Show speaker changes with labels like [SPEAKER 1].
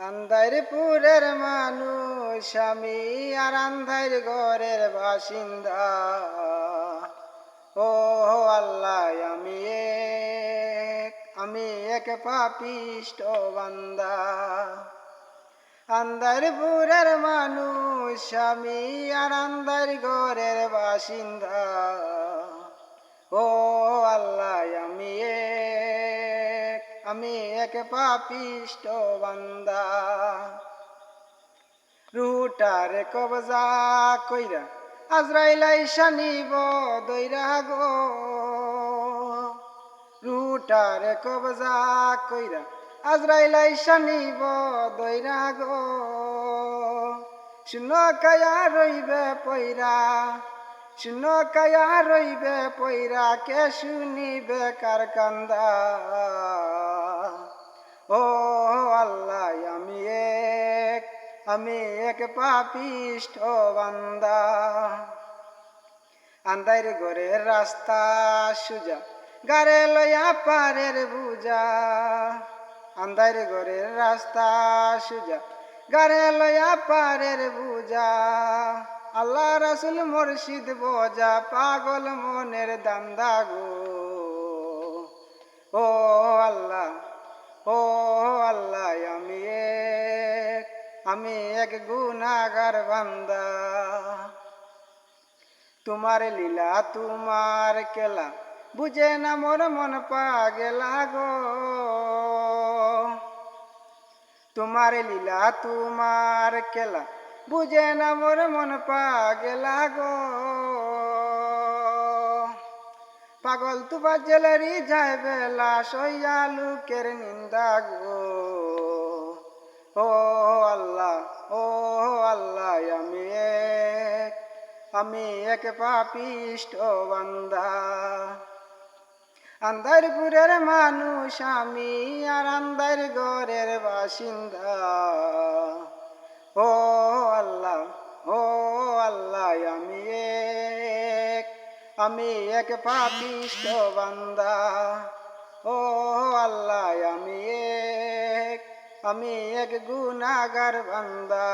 [SPEAKER 1] আন্ধারপুরের মানুষ আমি, আর আন্ধার ঘরের বাসিন্দা। ও আল্লাহ, আমি এক পাপিষ্ঠ বান্দা। আন্ধারপুরের মানুষ আমি, আর আন্ধার ঘরের বাসিন্দা। ও আল্লাহ, আমি এক পাপিষ্ঠ বান্দা। রুটারে কবজা কইরা আজরাইল আইসা নিব দইরা গো। রুটারে কবজা কইরা আজরাইল আইসা নিব দইরা গো। শূন্য কায়া রইবে পইরা, শূন্য কায়া রইবে পইরা, কে শুনিবে কার কান্দা। ও আল্লাহ, আমি এক পাপিষ্ঠ বান্দা। আন্ধার ঘরের রাস্তা সুজা, গারে লইয়া পারের বুজা। আন্ধার ঘরের রাস্তা সুজা, গারে লইয়া পারের বুজা। আল্লাহ রাসূল মুর্শিদ বোঝা, পাগল মনের দান্দা গো। ও আল্লাহ, ও আল্লাহ, আমি এক গুনাহগার বান্দা। তোমার লীলা তোমার কেলা, বুঝে না মোর মন পাগেলা গো। তোমার লীলা তোমার কেলা, বুঝে না মোর মন পাগেলা গো। পাগল তুবা জেলেরি যায় বেলা, সইয়া লোকের নিন্দা গো। ও আল্লাহ, ও আল্লাহ, আমি এক পাপিষ্ঠ বান্দা। আন্ধারপুরের মানুষ আমি, আর আন্ধার ঘরের বাসিন্দা। ও আল্লাহ, ও আল্লাহ, আমি এক পাপিষ্ঠ বান্দা। ও আল্লাহ, আমি এক গুনাহগার বান্দা।